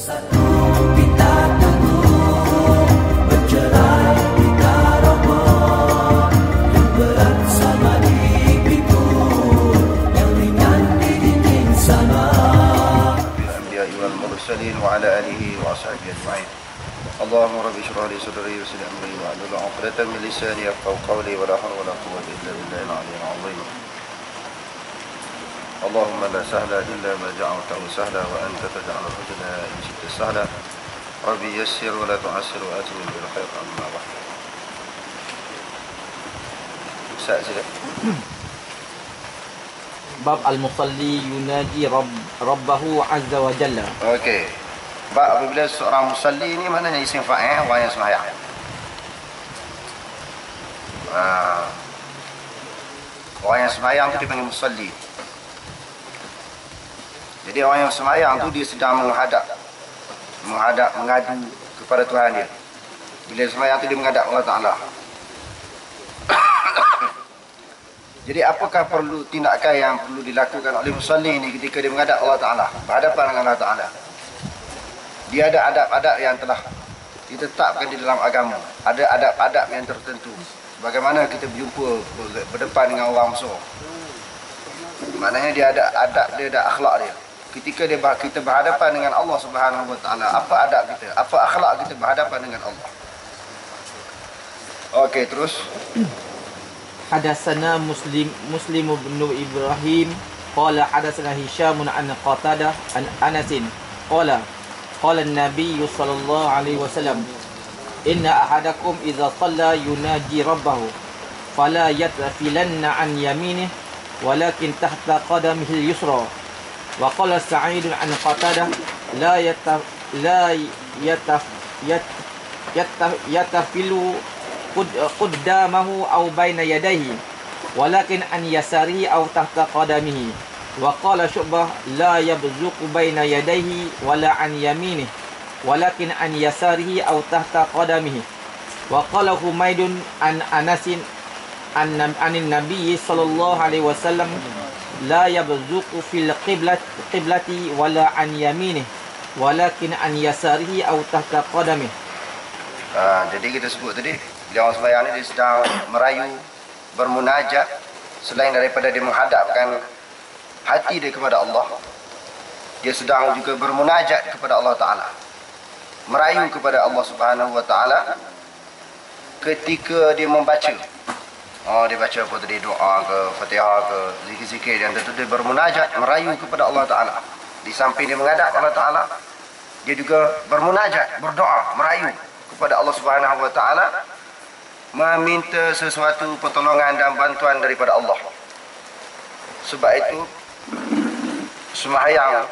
Satu kita teguh bercerai kita roboh, yang berat sama dipikul, yang ringan dijinjing sama. Al-anbiya wal mursalin wa ala alihi wa ashabihi ajma'in. Allahumma rabbi shrah li sadri wa yassir li amri wa hlul 'uqdatam min lisani yafqahu qawli wa la hawla wa la quwwata illa billahi al-'aliyyil 'azim. اللهم لا سهل إلا ما جعلته سهلا وأنت تجعل الحزن إن شئت سهلا ربي يسر ولا تعسر وأتمم بالخير أما بعد. Bab al-musalli yunaji rabbahu azza wa jalla. Okey. Bab apabila seorang musalli ni maknanya isim fa'il, orang yang sembahyang. Orang yang sembahyang tu dipanggil musalli. Jadi orang yang sembahyang tu dia sedang menghadap mengadu kepada Tuhan dia. Bila sembahyang tu dia menghadap Allah Ta'ala. Jadi apakah perlu tindakan yang perlu dilakukan oleh musalli ini ketika dia menghadap Allah Ta'ala, berhadapan dengan Allah Ta'ala? Dia ada adab-adab yang telah ditetapkan di dalam agama. Ada adab-adab yang tertentu. Bagaimana kita berjumpa berdepan dengan orang musuh. Maknanya dia ada adab, dia ada akhlak dia. Ketika kita berhadapan dengan Allah Subhanahu Wa Taala, apa adab kita? Apa akhlak kita berhadapan dengan Allah? Okey, terus. Hadatsana Muslim bin Ibrahim qala hadatsana Hisham an Qatadah an Anas qala an-nabiy sallallahu alaihi wasallam inna ahadakum idza shalla yunaji rabbahu fala yatfilanna an yaminihi walakin tahta qadamihi al-yusra. Wa qala Sa'id an Qatadah la yatafilu qaddamahu aw baina yadayhi walakin an yasarihi aw tahta qadamihi. Wa qala Syu'bah la yabzuqu baina yadayhi wala an yaminihi walakin an yasarihi aw tahta qadamihi. Wa qala Humaydun an Anasin anin Nabi sallallahu alaihi wasallam la yabzuqu fil qiblati wala an yaminihi walakin an yasarihi aw tahta qadamihi. Jadi kita sebut tadi dia orang sembahyang ni dia sedang merayu, bermunajat, selain daripada dia menghadapkan hati dia kepada Allah, dia sedang juga bermunajat kepada Allah Ta'ala, merayu kepada Allah Subhanahu Wa Ta'ala ketika dia membaca. Dia baca apa tadi, doa ke, fatihah ke, zikir-zikir yang tentu dia bermunajat, merayu kepada Allah Ta'ala. Di samping dia menghadap Allah Ta'ala, dia juga bermunajat, berdoa, merayu kepada Allah Subhanahu Wa Ta'ala, meminta sesuatu pertolongan dan bantuan daripada Allah. Sebab itu sembahyang,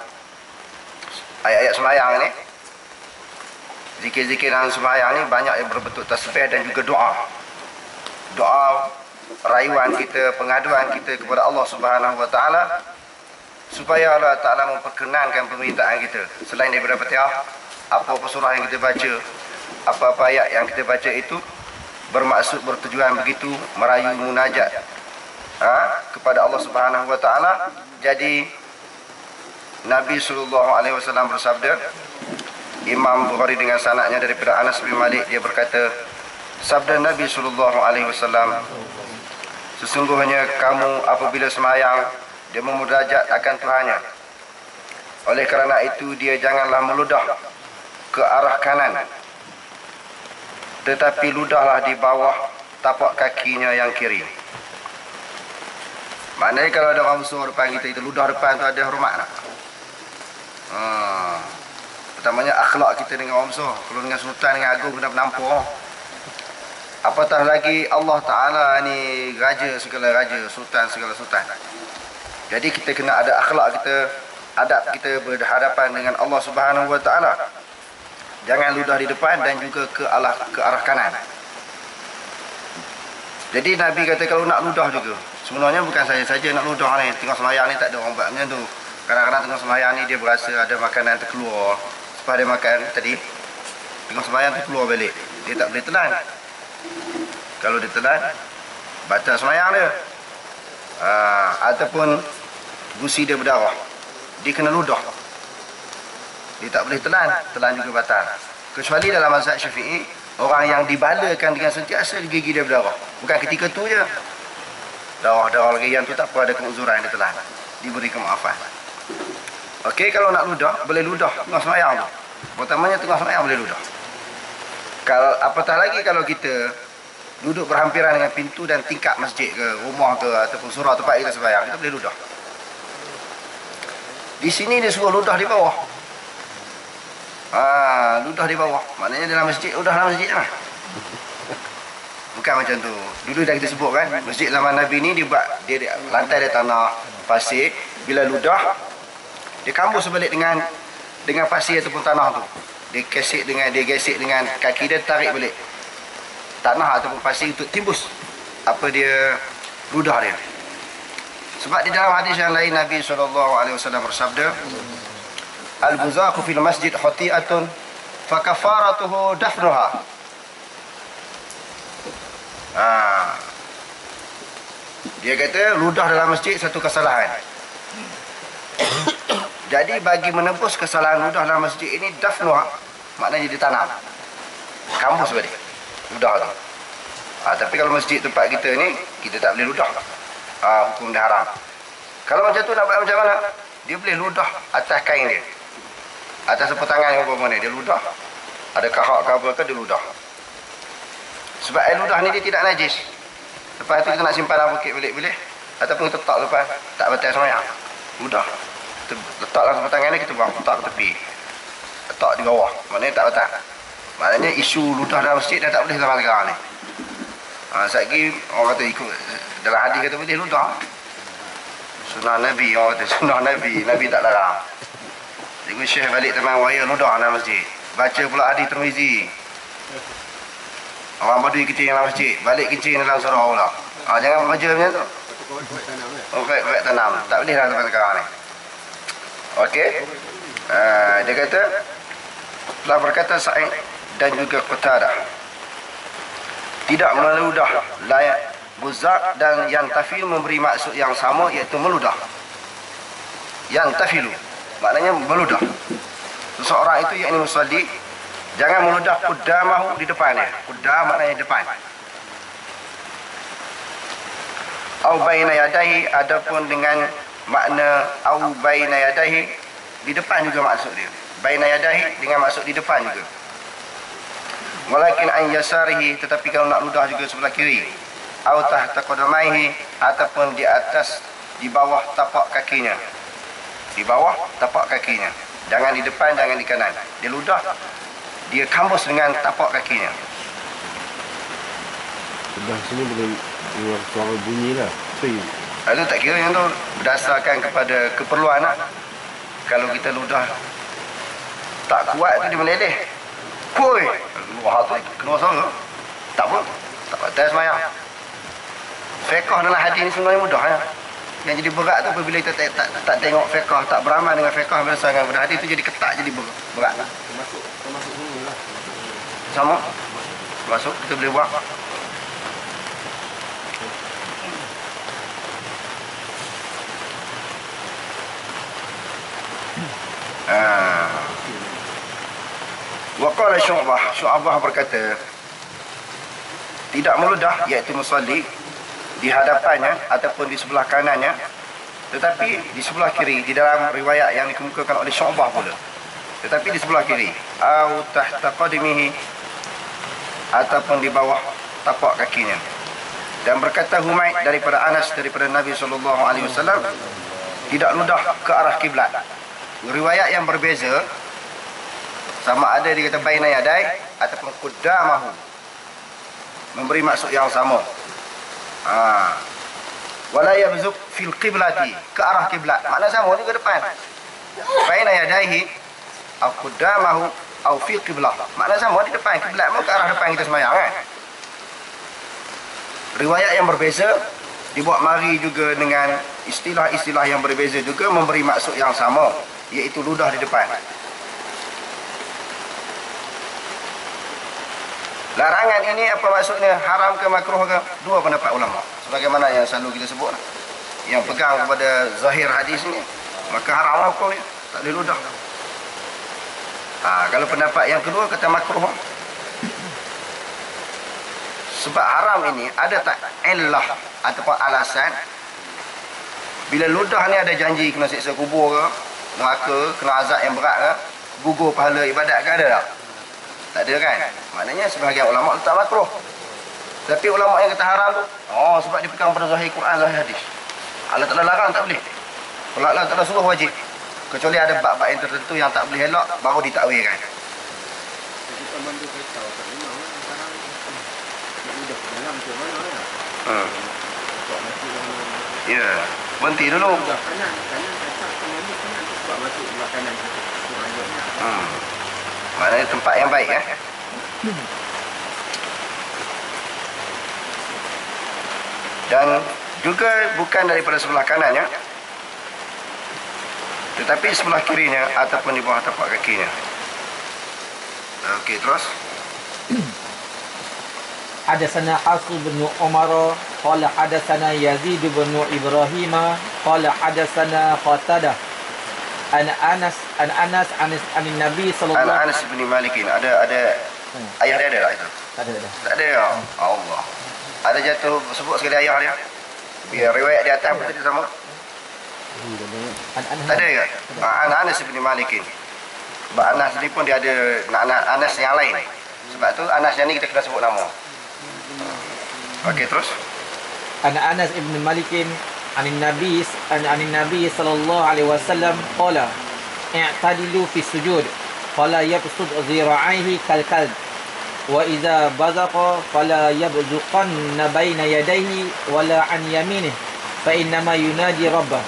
ayat-ayat sembahyang ni, zikir-zikir dalam sembahyang ni banyak yang berbentuk tasbih dan juga doa. Doa rayuan kita, pengaduan kita kepada Allah Subhanahu Wa Ta'ala supaya Allah Ta'ala memperkenankan permintaan kita. Selain daripada Fatihah, apa-apa surah yang kita baca, apa-apa ayat yang kita baca itu bermaksud, bertujuan begitu, merayu, munajat kepada Allah Subhanahu Wa Ta'ala. Jadi Nabi sallallahu alaihi wasallam bersabda, Imam Bukhari dengan sanadnya daripada Anas bin Malik, dia berkata, sabda Nabi sallallahu alaihi wasallam, sesungguhnya kamu apabila sembahyang dia memunajat akan Tuhannya. Oleh kerana itu dia janganlah meludah ke arah kanan, tetapi ludahlah di bawah tapak kakinya yang kiri. Maknanya kalau ada orang musuh depan kita, itu ludah depan tu ada hormat tak? Pertamanya akhlak kita dengan orang musuh. Kalau dengan sultan, dengan agung, kena menampur. Apatah lagi Allah Ta'ala ni raja segala raja, sultan segala sultan. Jadi kita kena ada akhlak kita, adab kita berhadapan dengan Allah Subhanahu Wa Ta'ala. Jangan ludah di depan dan juga ke arah kanan. Jadi Nabi kata kalau nak ludah juga, sebenarnya bukan saya saja nak ludah ni. Tengok sembahyang ni tak ada orang buat macam tu. Kadang-kadang tengok sembahyang ni dia berasa ada makanan terkeluar. Sebab dia makan tadi, tengok sembahyang tu keluar balik. Dia tak boleh telan. Kalau dia telan, batal sembahyang dia. Ataupun gusi dia berdarah, dia kena ludah. Dia tak boleh telan juga batal. Kecuali dalam mazhab Syafi'i, orang yang dibalakan dengan sentiasa gigi dia berdarah. Bukan ketika tu je. Darah lagi yang tu tak apa, ada keuzuran dia telan. Diberi kemaafan. Okey, kalau nak ludah, boleh ludah tengah sembahyang tu. Pertamanya tengah sembahyang boleh ludah. Kalau apatah lagi kalau kita duduk berhampiran dengan pintu dan tingkap masjid ke rumah ke ataupun surau tempat kita sembahyang, kita boleh ludah. Di sini dia suruh ludah di bawah. Ludah di bawah. Maknanya dalam masjid, ludah dalam masjid lah. Bukan macam tu. Dulu dah kita sebut kan, masjid zaman Nabi ni dia lantai dia tanah pasir. Bila ludah, dia kambus sebalik dengan pasir ataupun tanah tu. Dia gesek dengan kaki dia, tarik balik tanah ataupun pasir untuk timbus apa dia ludah dia. Sebab di dalam hadis yang lain Nabi SAW bersabda, al-buzaqu fil masjid khati'atun fa kafaratuhu dafnuha. Dia kata ludah dalam masjid satu kesalahan. Jadi bagi menebus kesalahan ludah dalam masjid ini, dafnuha maknanya ditanam, kambus balik ludah tu. Tapi kalau masjid tempat kita ni, kita tak boleh ludah. Hukum dia haram. Kalau macam tu nak buat macam mana? Dia boleh ludah atas kain dia, atas sepetangan yang umpama ni, dia ludah. Ada kahak ke apa ke, dia ludah. Sebab air ludah ni dia tidak najis. Lepas tu kita nak simpan dalam bukit balik-balik, ataupun kita letak lepas, tak batal sembahyang. Ludah. Kita letak dalam sepetangan ni, kita buang, letak ke tepi. Letak di bawah. Maknanya tak batal. Maknanya isu ludah dalam masjid dah tak boleh zaman sekarang ni. Sekali orang kata ikut dalam hadis kata boleh ludah. Sunnah Nabi, orang kata sunnah Nabi, Nabi tak larang. Cikgu Syekh balik teman waya ludah dalam masjid. Baca pula hadis Tirmizi. Orang Badui kencing dalam masjid, balik kencing dalam surau pula. Jangan baca macam tu. Baik tanam. Tak boleh dalam tempat sekarang ni. Okey. Dia kata, telah berkata Sa'id dan juga Qatadah, tidak meludah, layak buzak dan yantafil memberi maksud yang sama, iaitu meludah. Yantafilu maknanya meludah. Seseorang itu yakni musalli jangan meludah qudamahu di depannya. Qudam maknanya depan. Au baina yadayhi, adapun dengan makna au baina yadayhi, di depan juga maksud dia. Baina yadayhi dengan maksud di depan juga. Walakin an yasarihi, tetapi kalau nak ludah juga sebelah kiri. Au tahta qadamaihi, ataupun di atas, di bawah tapak kakinya. Di bawah tapak kakinya. Jangan di depan, jangan di kanan. Dia ludah, dia kambus dengan tapak kakinya. Sudah sini boleh keluar suara bunyi lah. Itu tak kira yang tu berdasarkan kepada keperluan lah. Kalau kita ludah tak kuat tu dia meleleh. Poi, keluar tu keluar suara. Tak apa. Tak batal sembahyang. Fiqh dalam hadis ni sebenarnya mudah ya. Yang jadi berat tu apabila kita tak tengok fiqh, tak beramal dengan fiqh berdasarkan pada hadis tu, jadi ketat, jadi berat. Termasuk bunyi lah. Sama. Masuk kita boleh buat. Waqala Syu'bah berkata, tidak meludah iaitu musalli di hadapannya ataupun di sebelah kanannya, tetapi di sebelah kiri. Di dalam riwayat yang dikemukakan oleh Syu'bah pula, tetapi di sebelah kiri. Au tahta qadimihi, ataupun di bawah tapak kakinya. Dan berkata Humaid daripada Anas daripada Nabi SAW, tidak ludah ke arah kiblat. Riwayat yang berbeza, sama ada dia kata baina yadai ataupun qudamahu, memberi maksud yang sama. Wala yabzuq fil qiblati, ke arah kiblat, makna sama juga depan. Baina yadaihi au qudamahu au fi qiblah, makna sama di depan kiblat, mau ke arah depan kita sembahyang kan. Riwayat yang berbeza dibuat mari juga dengan istilah-istilah yang berbeza juga, memberi maksud yang sama, iaitu ludah di depan. Larangan ini apa maksudnya? Haram ke makruh ke? Dua pendapat ulama. Sebagaimana yang selalu kita sebut, yang pegang kepada zahir hadis ini, maka haramlah hukumnya, tak boleh ludah. Kalau pendapat yang kedua kata makruh. Sebab haram ini ada tak illah ataupun alasan? Bila ludah ni ada janji kena siksa kubur ke, neraka, kena azab yang berat ke, gugur pahala ibadat ke, ada tak? Tak ada kan? Maknanya sebahagian ulama letak makruh. Tapi ulama yang kata haram tu, sebab dia pegang pada zahir Quran, zahir hadis. Allah Ta'ala larang tak boleh. Kalau Allah Ta'ala suruh wajib. Kecuali ada bab-bab yang tertentu yang tak boleh elok, baru ditakwilkan. Ya, berhenti dulu. Maknanya tempat yang baik Dan juga bukan daripada sebelah kanan tetapi sebelah kirinya ataupun di bawah tapak kakinya. Okey, terus. Hadatsana Asu bin Umar qala hadatsana Yazid bin Ibrahim qala hadatsana Qatadah an Anas an Nabi sallallahu Anas bin Malik. Ada ayah dia ada tak itu? Tak ada. Allah. Ada jatuh sebut sekali ayah dia. Biar riwayat di atas pun tidak sama. Tak ada ke? Anas bin Malik. Sebab Anas ni pun dia ada Anas yang lain. Sebab tu Anas yang ni kita kena sebut nama. Okey, terus. Anas ibn Malik anin Nabi sallallahu alaihi wasallam qala i'tadilu fi sujud fala yabsud dhira'ihi kal kalb wa idza bazaqa fala yabzuqanna baina yadayhi wala an yaminihi fa innama yunadi rabbah.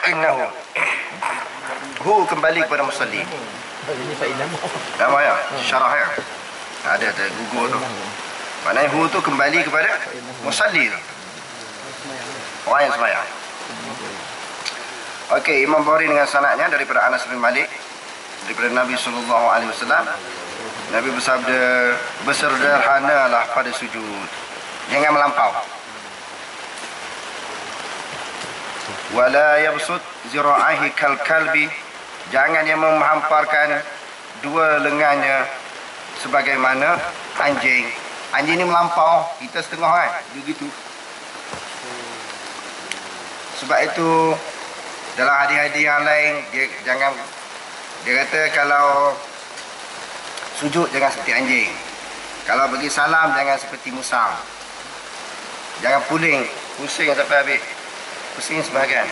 Innahu hu kembali kepada musalli. Ini fa innahu Nama ya, syarah ya. Ada gugur tu. Maknanya hu tu kembali kepada musalli tu. Orang yang sembahyang. Okey, Imam Bukhari dengan sanadnya daripada Anas bin Malik daripada Nabi SAW. Nabi bersabda, bersederhanalah pada sujud, jangan melampau. Wala yabsut zira'ihi kal kalbi, jangan dia menghamparkan dua lengannya sebagaimana anjing. Anjing ni melampau, kita setengah kan, begitu. Sebab itu dalam hadis-hadis yang lain dia kata kalau sujud jangan seperti anjing. Kalau bagi salam jangan seperti musang. Jangan pusing sampai habis. Pusing sebahagian.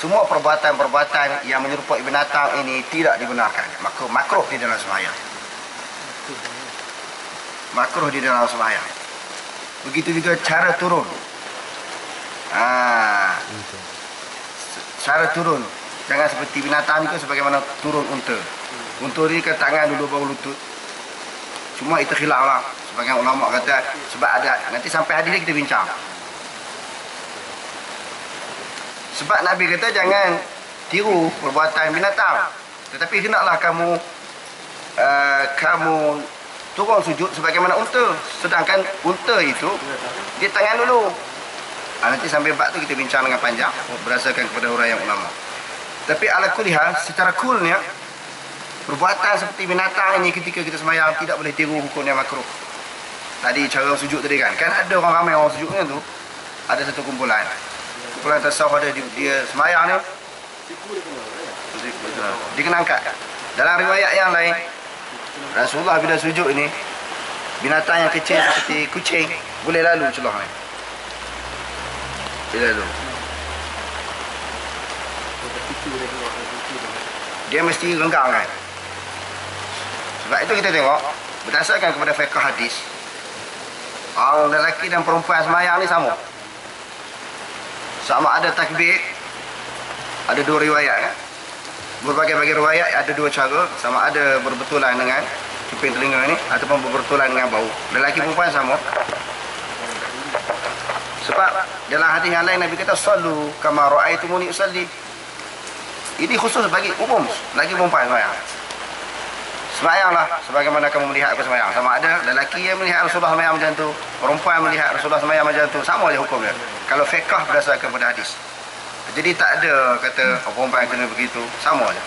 Semua perbuatan-perbuatan yang menyerupai binatang ini tidak dibenarkan. Makruh di dalam sembahyang. Makruh di dalam sembahyang. Begitu juga cara turun. Cara turun jangan seperti binatang juga sebagaimana turun unta. Unta ni ke tangan dulu baru lutut. Cuma itu khilaf lah. Sebagian ulama kata sebab ada, nanti sampai hadis ni kita bincang. Sebab Nabi kata jangan tiru perbuatan binatang. Tetapi hendaklah kamu turun sujud sebagaimana unta. Sedangkan unta itu dia tangan dulu. Nanti sampai bab tu kita bincang dengan panjang berdasarkan kepada huraian ulama. Tapi ala kulli hal, secara coolnya perbuatan seperti binatang ini ketika kita sembahyang tidak boleh tiru, hukumnya makruh. Tadi cara sujud tadi kan ada orang ramai orang sujudnya tu. Ada satu kumpulan tasawuf ada dia sembahyang ni dia kena angkat. Dalam riwayat yang lain Rasulullah bila sujud ini binatang yang kecil seperti kucing boleh lalu celah ni. Dia lalu. Dia mesti renggang kan. Sebab itu kita tengok berdasarkan kepada fiqh hadis, orang lelaki dan perempuan sembahyang ni sama. Sama ada takbir, ada dua riwayat kan. Berbagai-bagai riwayat ada dua cara, sama ada berbetulan dengan cuping telinga ni ataupun berbetulan dengan bau. Lelaki perempuan sama. Sebab dalam hadis yang lain Nabi kata sallu kama ra'aitumuni usalli. Ini khusus bagi umum, lagi perempuan sembahyang. Sembahyanglah sebagaimana kamu melihat aku sembahyang. Sama ada lelaki yang melihat Rasulullah sembahyang macam tu, perempuan melihat Rasulullah sembahyang macam tu, sama je hukumnya. Kalau fiqh berdasarkan pada hadis. Jadi tak ada kata perempuan kena begitu, sama je.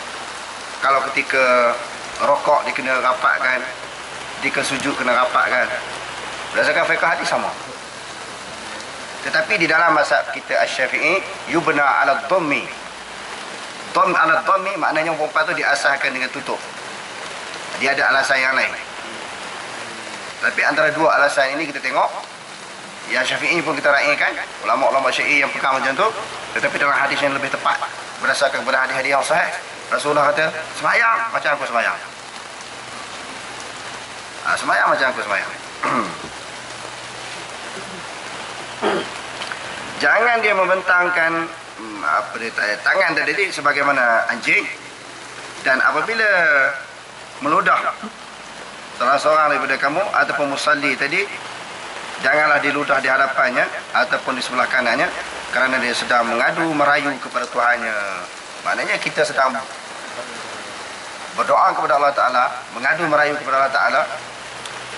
Kalau ketika rokok dia kena rapatkan, ketika sujud kena rapatkan, berdasarkan fiqh hadis sama. Tetapi di dalam mazhab kita Asy-Syafi'i, yubna 'ala dhammi. Dhamm 'ala dhammi maknanya perempuan tu diasahkan dengan tutup. Dia ada alasan yang lain. Tapi antara dua alasan ini kita tengok, yang Syafi'i pun kita raikan, ulama-ulama Syafi'i yang pegang macam tu, tetapi dalam hadis yang lebih tepat berdasarkan kepada hadis-hadis yang sahih, Rasulullah kata, sembahyang macam aku sembahyang. Sembahyang macam aku sembahyang. Jangan dia membentangkan tangan tadi sebagaimana anjing, dan apabila meludah salah seorang daripada kamu ataupun musalli tadi, janganlah diludah di hadapannya ataupun di sebelah kanannya, kerana dia sedang mengadu merayu kepada Tuhannya. Maknanya kita sedang berdoa kepada Allah Ta'ala, mengadu merayu kepada Allah Ta'ala.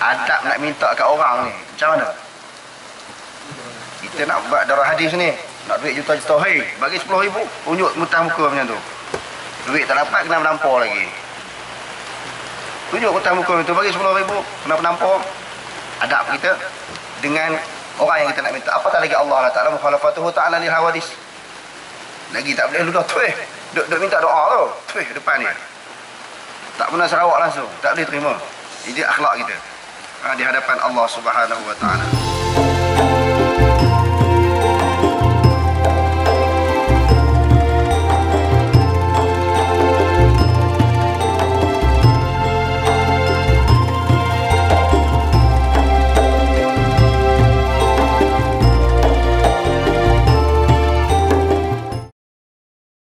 Adab nak minta kat orang ni macam mana? Kita nak buat darah hadis ni, nak duit juta-juta, hei bagi 10,000, tunjuk mutah muka macam tu. Duit tak dapat kena menampar lagi. Tunjuk mutah muka macam tu, bagi 10,000 kena menampar. Adab kita dengan orang yang kita nak minta. Apatah lagi Allah Ta'ala mukhalafatuhu ta'ala lil hawadis. Lagi tak boleh ludah tuih. Duk minta doa tu. Tuih depan ni. Tak pernah Sarawak langsung. Tak boleh terima. Ini akhlak kita di hadapan Allah Subhanahu wa ta'ala.